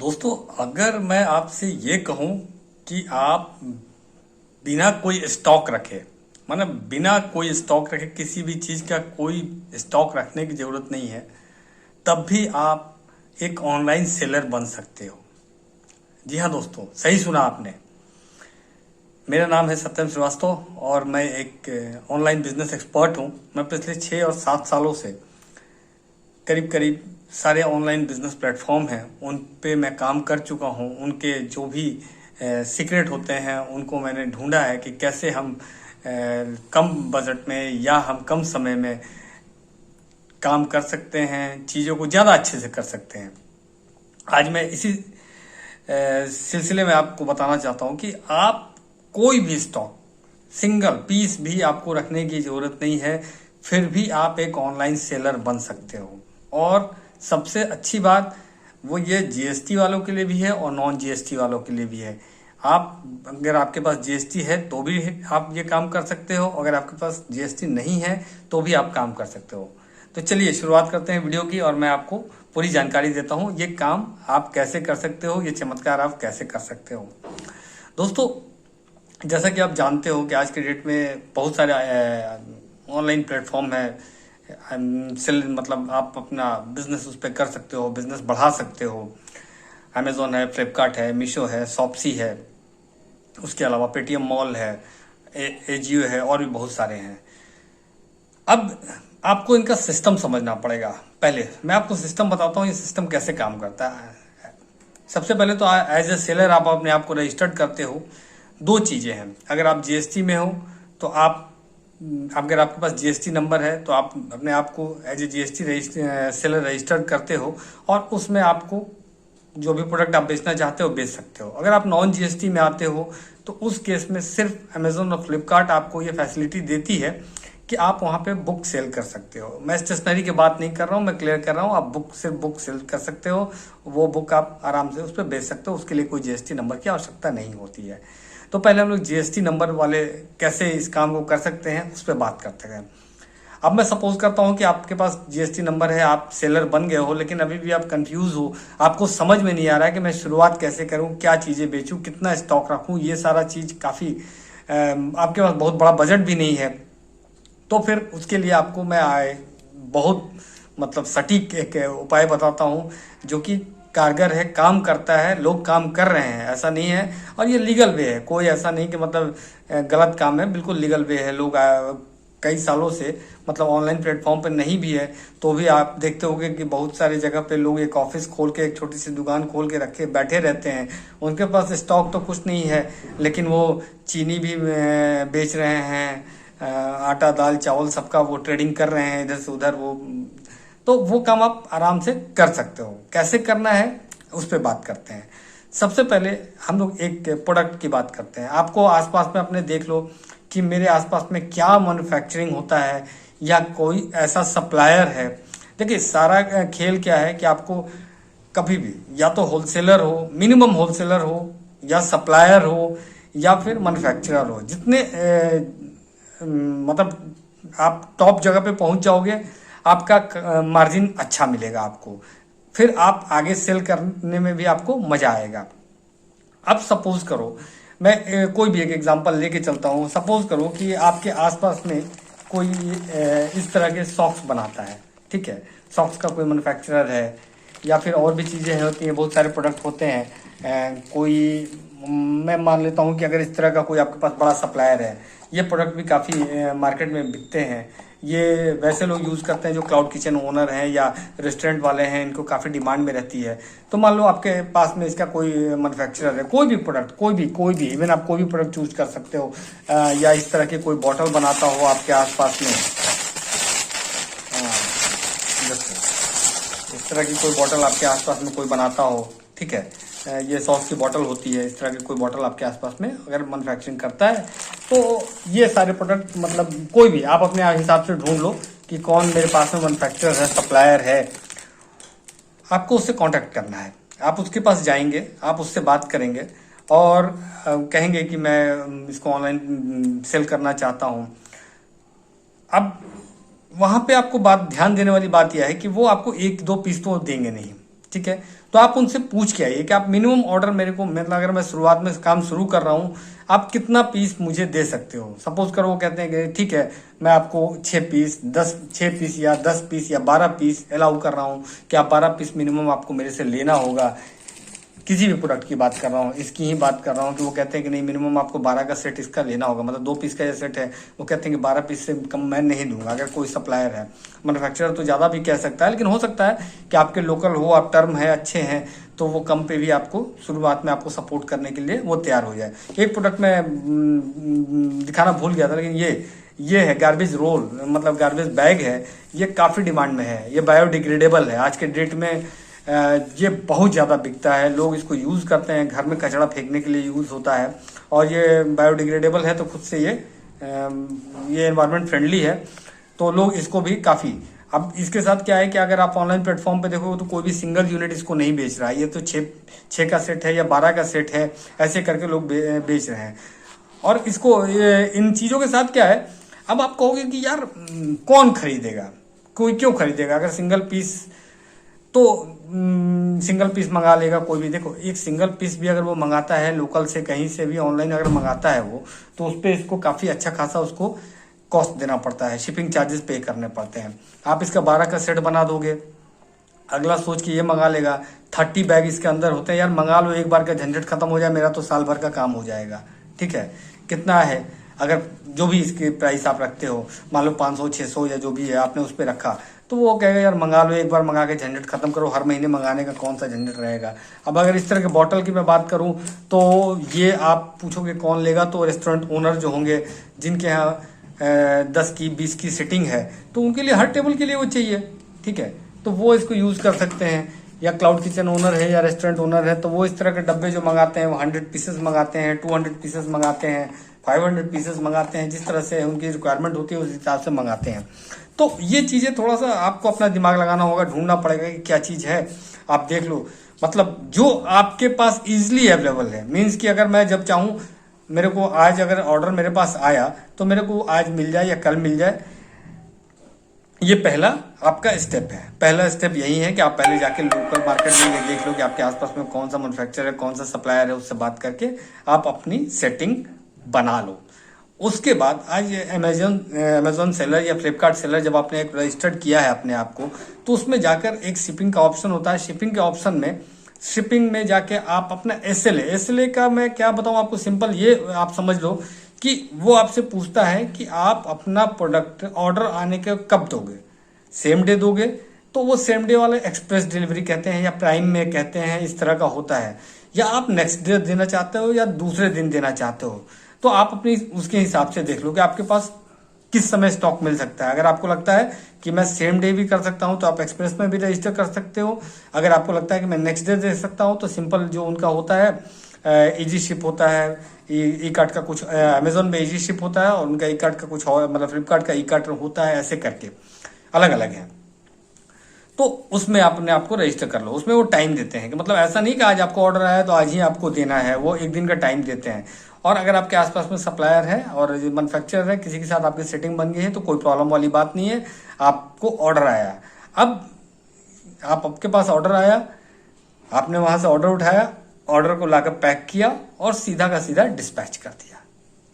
दोस्तों, अगर मैं आपसे ये कहूं कि आप बिना कोई स्टॉक रखे, मतलब बिना कोई स्टॉक रखे किसी भी चीज़ का कोई स्टॉक रखने की ज़रूरत नहीं है, तब भी आप एक ऑनलाइन सेलर बन सकते हो। जी हाँ दोस्तों, सही सुना आपने। मेरा नाम है सत्यम श्रीवास्तव और मैं एक ऑनलाइन बिजनेस एक्सपर्ट हूँ। मैं पिछले 6 और 7 सालों से करीब करीब सारे ऑनलाइन बिजनेस प्लेटफॉर्म हैं उन पे मैं काम कर चुका हूं। उनके जो भी सीक्रेट होते हैं उनको मैंने ढूंढा है कि कैसे हम कम बजट में या हम कम समय में काम कर सकते हैं, चीज़ों को ज़्यादा अच्छे से कर सकते हैं। आज मैं इसी सिलसिले में आपको बताना चाहता हूं कि आप कोई भी स्टॉक सिंगल पीस भी आपको रखने की ज़रूरत नहीं है, फिर भी आप एक ऑनलाइन सेलर बन सकते हो। और सबसे अच्छी बात वो ये जीएसटी वालों के लिए भी है और नॉन जीएसटी वालों के लिए भी है। आप अगर आपके पास जीएसटी है तो भी आप ये काम कर सकते हो, अगर आपके पास जीएसटी नहीं है तो भी आप काम कर सकते हो। तो चलिए शुरुआत करते हैं वीडियो की और मैं आपको पूरी जानकारी देता हूँ ये काम आप कैसे कर सकते हो, ये चमत्कार आप कैसे कर सकते हो। दोस्तों, जैसा कि आप जानते हो कि आज के डेट में बहुत सारे ऑनलाइन प्लेटफॉर्म है। सेल मतलब आप अपना बिजनेस उस पर कर सकते हो, बिजनेस बढ़ा सकते हो। अमेजोन है, फ्लिपकार्ट है, मीशो है, शॉप्सी है, उसके अलावा पेटीएम मॉल है, एजियो है और भी बहुत सारे हैं। अब आपको इनका सिस्टम समझना पड़ेगा। पहले मैं आपको सिस्टम बताता हूँ, ये सिस्टम कैसे काम करता है। सबसे पहले तो एज ए सेलर आप अपने आप को रजिस्टर्ड करते हो। दो चीज़ें हैं, अगर आप जीएसटी में हो तो आप अगर आपके पास जीएसटी नंबर है तो आप अपने आप को as a GST seller registered करते हो और उसमें आपको जो भी प्रोडक्ट आप बेचना चाहते हो बेच सकते हो। अगर आप नॉन जीएसटी में आते हो तो उस केस में सिर्फ अमेजोन और फ्लिपकार्ट आपको ये फैसिलिटी देती है कि आप वहाँ पे बुक सेल कर सकते हो। मैं स्टेशनरी की बात नहीं कर रहा हूँ, मैं क्लियर कर रहा हूँ, आप बुक सेल कर सकते हो। वो बुक आप आराम से उस पर बेच सकते हो, उसके लिए कोई जीएसटी नंबर की आवश्यकता नहीं होती है। तो पहले हम लोग जीएसटी नंबर वाले कैसे इस काम को कर सकते हैं उस पर बात करते हैं। अब मैं सपोज करता हूं कि आपके पास जीएसटी नंबर है, आप सेलर बन गए हो, लेकिन अभी भी आप कंफ्यूज हो, आपको समझ में नहीं आ रहा है कि मैं शुरुआत कैसे करूं, क्या चीज़ें बेचूं, कितना स्टॉक रखूं, ये सारा चीज़ काफ़ी आपके पास बहुत बड़ा बजट भी नहीं है। तो फिर उसके लिए आपको मैं बहुत मतलब सटीक एक उपाय बताता हूँ जो कि कारगर है, काम करता है, लोग काम कर रहे हैं, ऐसा नहीं है। और ये लीगल वे है, कोई ऐसा नहीं कि मतलब गलत काम है, बिल्कुल लीगल वे है। लोग कई सालों से मतलब ऑनलाइन प्लेटफॉर्म पे नहीं भी है तो भी आप देखते होंगे कि बहुत सारी जगह पे लोग एक ऑफिस खोल के, एक छोटी सी दुकान खोल के रखे बैठे रहते हैं। उनके पास स्टॉक तो कुछ नहीं है, लेकिन वो चीनी भी बेच रहे हैं, आटा दाल चावल सबका वो ट्रेडिंग कर रहे हैं इधर से उधर। वो काम आप आराम से कर सकते हो। कैसे करना है उस पर बात करते हैं। सबसे पहले हम लोग एक प्रोडक्ट की बात करते हैं। आपको आसपास में अपने देख लो कि मेरे आसपास में क्या मैन्युफैक्चरिंग होता है या कोई ऐसा सप्लायर है। देखिए, सारा खेल क्या है कि आपको कभी भी या तो होलसेलर हो, मिनिमम होलसेलर हो, या सप्लायर हो, या फिर मैन्युफैक्चरर हो। जितने मतलब आप टॉप जगह पे पहुंच जाओगे, आपका मार्जिन अच्छा मिलेगा आपको, फिर आप आगे सेल करने में भी आपको मजा आएगा। अब सपोज करो, मैं कोई भी एक एग्जांपल लेके चलता हूँ। सपोज करो कि आपके आसपास में कोई इस तरह के सॉक्स बनाता है, ठीक है, सॉक्स का कोई मैन्युफैक्चरर है, या फिर और भी चीज़ें होती हैं, बहुत सारे प्रोडक्ट होते हैं। मैं मान लेता हूँ कि अगर इस तरह का कोई आपके पास बड़ा सप्लायर है, ये प्रोडक्ट भी काफ़ी मार्केट में बिकते हैं। ये वैसे लोग यूज़ करते हैं जो क्लाउड किचन ओनर हैं या रेस्टोरेंट वाले हैं, इनको काफ़ी डिमांड में रहती है। तो मान लो आपके पास में इसका कोई मैन्युफैक्चरर है, कोई भी प्रोडक्ट, कोई भी इवन आप कोई भी प्रोडक्ट चूज कर सकते हो। या इस तरह के कोई बॉटल बनाता हो आपके आसपास में, इस तरह की कोई बॉटल आपके आसपास में कोई बनाता हो, ठीक है, ये सॉस की बॉटल होती है, इस तरह की कोई बॉटल आपके आसपास में अगर मैन्युफैक्चरिंग करता है, तो ये सारे प्रोडक्ट मतलब कोई भी आप अपने हिसाब से ढूंढ लो कि कौन मेरे पास में मैन्युफैक्चरर है, सप्लायर है। आपको उससे कांटेक्ट करना है, आप उसके पास जाएंगे, आप उससे बात करेंगे और कहेंगे कि मैं इसको ऑनलाइन सेल करना चाहता हूँ। अब वहां पे आपको बात ध्यान देने वाली बात यह है कि वो आपको एक दो पीस तो देंगे नहीं, ठीक है। तो आप उनसे पूछ के आइए कि आप मिनिमम ऑर्डर मेरे को, मतलब अगर मैं शुरुआत में काम शुरू कर रहा हूँ, आप कितना पीस मुझे दे सकते हो। सपोज करो वो कहते हैं कि ठीक है मैं आपको 6 पीस या 10 पीस या 12 पीस अलाउ कर रहा हूँ कि आप 12 पीस मिनिमम आपको मेरे से लेना होगा। किसी भी प्रोडक्ट की बात कर रहा हूँ, इसकी ही बात कर रहा हूँ कि वो कहते हैं कि नहीं मिनिमम आपको 12 का सेट इसका लेना होगा, मतलब 2 पीस का ये सेट है, वो कहते हैं कि 12 पीस से कम मैं नहीं दूंगा। अगर कोई सप्लायर है, मैन्युफैक्चरर तो ज़्यादा भी कह सकता है, लेकिन हो सकता है कि आपके लोकल हो, आप टर्म है अच्छे हैं, तो वो कम पे भी आपको शुरुआत में आपको सपोर्ट करने के लिए वो तैयार हो जाए। एक प्रोडक्ट में दिखाना भूल गया था, लेकिन ये है गार्बेज रोल, मतलब गार्बेज बैग है। ये काफ़ी डिमांड में है, ये बायोडिग्रेडेबल है। आज के डेट में ये बहुत ज़्यादा बिकता है, लोग इसको यूज़ करते हैं, घर में कचरा फेंकने के लिए यूज़ होता है, और ये बायोडिग्रेडेबल है तो खुद से ये एनवायरनमेंट फ्रेंडली है, तो लोग इसको भी काफ़ी। अब इसके साथ क्या है कि अगर आप ऑनलाइन प्लेटफॉर्म पे देखोगे तो कोई भी सिंगल यूनिट इसको नहीं बेच रहा है, ये तो 6 का सेट है या 12 का सेट है, ऐसे करके लोग बेच रहे हैं। और इसको इन चीज़ों के साथ क्या है, अब आप कहोगे कि यार कौन खरीदेगा, कोई क्यों खरीदेगा, अगर सिंगल पीस तो सिंगल पीस मंगा लेगा कोई भी। देखो एक सिंगल पीस भी अगर वो मंगाता है लोकल से, कहीं से भी ऑनलाइन अगर मंगाता है वो, तो उस पर इसको काफ़ी अच्छा खासा उसको कॉस्ट देना पड़ता है, शिपिंग चार्जेस पे करने पड़ते हैं। आप इसका 12 का सेट बना दोगे, अगला सोच के ये मंगा लेगा, 30 बैग इसके अंदर होते हैं, यार मंगा लो एक बार का झंझट खत्म हो जाए, मेरा तो साल भर का काम हो जाएगा। ठीक है, कितना है, अगर जो भी इसके प्राइस आप रखते हो, मान लो 500 600 या जो भी है आपने उस पर रखा, तो वो कहेगा यार मंगा लो एक बार, मंगा के झंझट खत्म करो, हर महीने मंगाने का कौन सा झंझट रहेगा। अब अगर इस तरह के बॉटल की मैं बात करूं तो ये आप पूछोगे कौन लेगा, तो रेस्टोरेंट ओनर जो होंगे जिनके यहाँ 10 की 20 की सीटिंग है, तो उनके लिए हर टेबल के लिए वो चाहिए। ठीक है, तो वो इसको यूज कर सकते हैं। या क्लाउड किचन ओनर है या रेस्टोरेंट ओनर है, तो वो इस तरह के डब्बे जो मंगाते हैं वो 100 पीसेस मंगाते हैं, 200 पीसेस मंगाते हैं, 500 पीसेस मंगाते हैं, जिस तरह से उनकी रिक्वायरमेंट होती है उस हिसाब से मंगाते हैं। तो ये चीज़ें थोड़ा सा आपको अपना दिमाग लगाना होगा, ढूंढना पड़ेगा कि क्या चीज़ है, आप देख लो। मतलब जो आपके पास इजीली अवेलेबल है, मीन्स कि अगर मैं जब चाहूँ, मेरे को आज अगर ऑर्डर मेरे पास आया तो मेरे को आज मिल जाए या कल मिल जाए, ये पहला आपका स्टेप है। पहला स्टेप यही है कि आप पहले जाके लोकल मार्केट में देख लो कि आपके आसपास में कौन सा मैन्युफैक्चरर है, कौन सा सप्लायर है, उससे बात करके आप अपनी सेटिंग बना लो। उसके बाद आज अमेजोन सेलर या फ्लिपकार्ट सेलर जब आपने एक रजिस्टर्ड किया है अपने आप को, तो उसमें जाकर एक शिपिंग का ऑप्शन होता है। शिपिंग के ऑप्शन में शिपिंग में जाके आप अपना एसएलए का मैं क्या बताऊं आपको, सिंपल ये आप समझ लो कि वो आपसे पूछता है कि आप अपना प्रोडक्ट ऑर्डर आने के कब दोगे, सेम डे दोगे, तो वो सेम डे वाले एक्सप्रेस डिलीवरी कहते हैं या प्राइम में कहते हैं, इस तरह का होता है। या आप नेक्स्ट डे देना चाहते हो या दूसरे दिन देना चाहते हो, तो आप अपनी उसके हिसाब से देख लो कि आपके पास किस समय स्टॉक मिल सकता है। अगर आपको लगता है कि मैं सेम डे भी कर सकता हूं तो आप एक्सप्रेस में भी रजिस्टर कर सकते हो। अगर आपको लगता है कि मैं नेक्स्ट डे दे सकता हूं तो सिंपल जो उनका होता है इजी शिप होता है, ई कार्ट का कुछ अमेजोन में इजी शिप होता है और उनका ई कार्ट का कुछ और, मतलब फ्लिपकार्ट का ई कार्ट होता है, ऐसे करके अलग अलग है। तो उसमें अपने आप को रजिस्टर कर लो। उसमें वो टाइम देते हैं कि मतलब ऐसा नहीं कि आज आपको ऑर्डर आया तो आज ही आपको देना है, वो एक दिन का टाइम देते हैं। और अगर आपके आसपास में सप्लायर है और मैन्युफैक्चरर है, किसी के साथ आपकी सेटिंग बन गई है, तो कोई प्रॉब्लम वाली बात नहीं है। आपको ऑर्डर आया, अब आपके पास ऑर्डर आया, आपने वहां से ऑर्डर उठाया, ऑर्डर को लाकर पैक किया और सीधा का सीधा डिस्पैच कर दिया,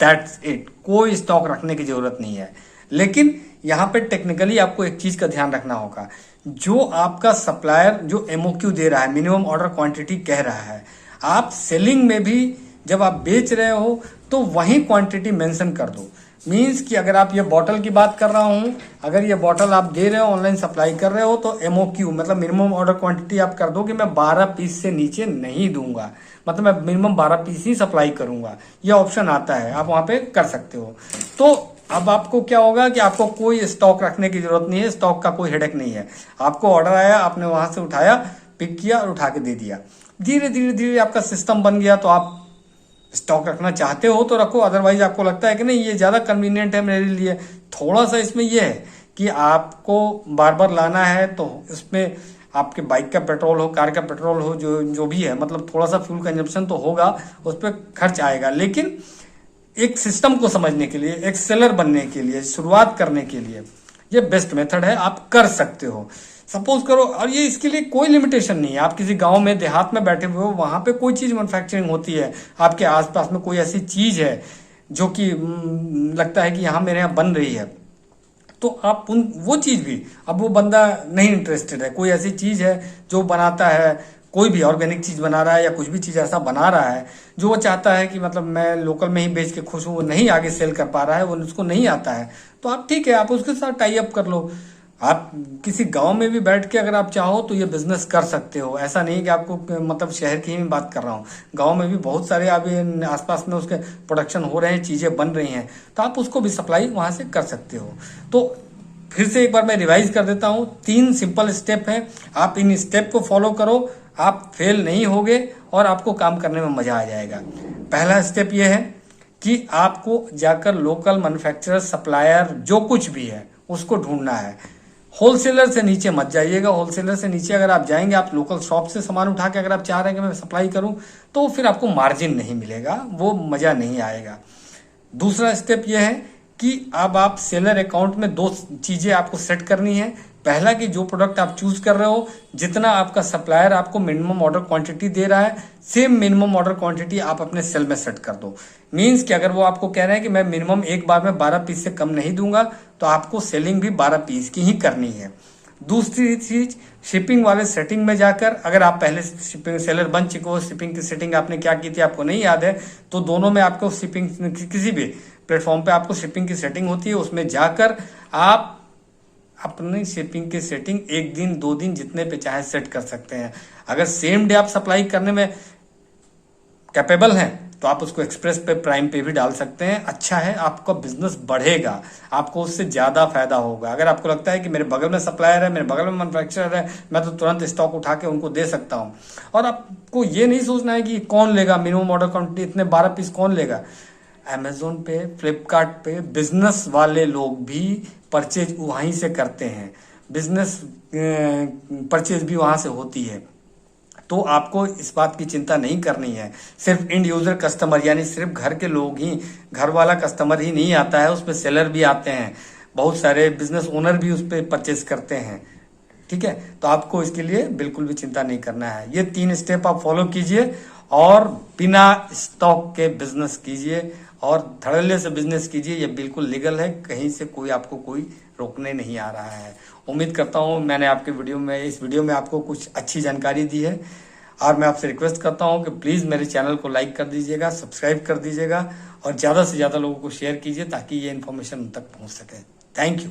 दैट्स इट। कोई स्टॉक रखने की जरूरत नहीं है। लेकिन यहाँ पे टेक्निकली आपको एक चीज का ध्यान रखना होगा, जो आपका सप्लायर जो एमओक्यू दे रहा है, मिनिमम ऑर्डर क्वांटिटी कह रहा है, आप सेलिंग में भी जब आप बेच रहे हो तो वही क्वांटिटी मेंशन कर दो। मीन्स कि अगर आप ये बॉटल की बात कर रहा हूं, अगर ये बॉटल आप दे रहे हो, ऑनलाइन सप्लाई कर रहे हो, तो एमओक्यू मतलब मिनिमम ऑर्डर क्वांटिटी आप कर दो कि मैं 12 पीस से नीचे नहीं दूंगा, मतलब मैं मिनिमम 12 पीस ही सप्लाई करूंगा। ये ऑप्शन आता है, आप वहां पे कर सकते हो। तो अब आपको क्या होगा कि आपको कोई स्टॉक रखने की जरूरत नहीं है, स्टॉक का कोई हेडेक नहीं है। आपको ऑर्डर आया, आपने वहां से उठाया, पिक किया और उठा के दे दिया। धीरे धीरे धीरे आपका सिस्टम बन गया, तो आप स्टॉक रखना चाहते हो तो रखो, अदरवाइज आपको लगता है कि नहीं ये ज्यादा कन्वीनियंट है मेरे लिए, थोड़ा सा इसमें यह है कि आपको बार बार लाना है, तो इसमें आपके बाइक का पेट्रोल हो, कार का पेट्रोल हो, जो भी है, मतलब थोड़ा सा फ्यूल कंजप्शन तो होगा, उस पर खर्च आएगा। लेकिन एक सिस्टम को समझने के लिए, एक सेलर बनने के लिए, शुरुआत करने के लिए ये बेस्ट मेथड है, आप कर सकते हो। सपोज करो, और ये इसके लिए कोई लिमिटेशन नहीं है। आप किसी गांव में देहात में बैठे हुए हो, वहां पे कोई चीज मैन्युफैक्चरिंग होती है, आपके आसपास में कोई ऐसी चीज है जो कि लगता है कि यहाँ मेरे यहाँ बन रही है, तो आप वो चीज भी, अब वो बंदा नहीं इंटरेस्टेड है, कोई ऐसी चीज है जो बनाता है, कोई भी ऑर्गेनिक चीज बना रहा है या कुछ भी चीज ऐसा बना रहा है जो वो चाहता है कि मतलब मैं लोकल में ही बेच के खुश हूँ, वो नहीं आगे सेल कर पा रहा है, वो उसको नहीं आता है, तो आप ठीक है, आप उसके साथ टाई अप कर लो। आप किसी गांव में भी बैठ के अगर आप चाहो तो ये बिजनेस कर सकते हो। ऐसा नहीं कि आपको मतलब शहर की ही मैं बात कर रहा हूँ, गांव में भी बहुत सारे अभी आसपास में उसके प्रोडक्शन हो रहे हैं, चीजें बन रही हैं, तो आप उसको भी सप्लाई वहां से कर सकते हो। तो फिर से एक बार मैं रिवाइज कर देता हूँ, 3 सिंपल स्टेप हैं, आप इन स्टेप को फॉलो करो, आप फेल नहीं होगे और आपको काम करने में मजा आ जाएगा। पहला स्टेप ये है कि आपको जाकर लोकल मैन्युफैक्चरर, सप्लायर जो कुछ भी है उसको ढूंढना है। होलसेलर से नीचे मत जाइएगा। होलसेलर से नीचे अगर आप जाएंगे, आप लोकल शॉप से सामान उठा के अगर आप चाह रहे हैं कि मैं सप्लाई करूं, तो फिर आपको मार्जिन नहीं मिलेगा, वो मजा नहीं आएगा। दूसरा स्टेप यह है कि अब आप सेलर अकाउंट में 2 चीजें आपको सेट करनी है। पहला कि जो प्रोडक्ट आप चूज कर रहे हो, जितना आपका सप्लायर आपको मिनिमम ऑर्डर क्वांटिटी दे रहा है, सेम मिनिमम ऑर्डर क्वांटिटी आप अपने सेल में सेट कर दो। मींस कि अगर वो आपको कह रहे हैं कि मैं मिनिमम एक बार में 12 पीस से कम नहीं दूंगा, तो आपको सेलिंग भी 12 पीस की ही करनी है। दूसरी चीज, शिपिंग वाले सेटिंग में जाकर, अगर आप पहले शिपिंग सेलर बन चुके हो, शिपिंग की सेटिंग आपने क्या की थी आपको नहीं याद है, तो दोनों में आपको शिपिंग, किसी भी प्लेटफॉर्म पे आपको शिपिंग की सेटिंग होती है, उसमें जाकर आप अपनी शिपिंग की सेटिंग 1 दिन 2 दिन जितने पे चाहे सेट कर सकते हैं। अगर सेम डे आप सप्लाई करने में कैपेबल हैं तो आप उसको एक्सप्रेस पे, प्राइम पे भी डाल सकते हैं। अच्छा है, आपका बिजनेस बढ़ेगा, आपको उससे ज्यादा फायदा होगा। अगर आपको लगता है कि मेरे बगल में सप्लायर है, मेरे बगल में मैन्युफैक्चरर है, मैं तो तुरंत स्टॉक उठा के उनको दे सकता हूं, और आपको ये नहीं सोचना है कि कौन लेगा, मिनिमम ऑर्डर क्वांटिटी इतने 12 पीस कौन लेगा। अमेजोन पे, फ्लिपकार्ट पे बिजनेस वाले लोग भी परचेज वहीं से करते हैं, बिजनेस परचेज भी वहां से होती है, तो आपको इस बात की चिंता नहीं करनी है। सिर्फ इंड यूजर कस्टमर, यानी सिर्फ घर के लोग ही, घर वाला कस्टमर ही नहीं आता है, उसमें सेलर भी आते हैं, बहुत सारे बिजनेस ओनर भी उस पर परचेज करते हैं। ठीक है, तो आपको इसके लिए बिल्कुल भी चिंता नहीं करना है। ये 3 स्टेप आप फॉलो कीजिए और बिना स्टॉक के बिजनेस कीजिए और धड़ल्ले से बिजनेस कीजिए। ये बिल्कुल लीगल है, कहीं से कोई आपको कोई रोकने नहीं आ रहा है। उम्मीद करता हूं मैंने आपके इस वीडियो में आपको कुछ अच्छी जानकारी दी है, और मैं आपसे रिक्वेस्ट करता हूं कि प्लीज मेरे चैनल को लाइक कर दीजिएगा, सब्सक्राइब कर दीजिएगा और ज्यादा से ज्यादा लोगों को शेयर कीजिए ताकि ये इन्फॉर्मेशन उन तक पहुंच सके। Thank you.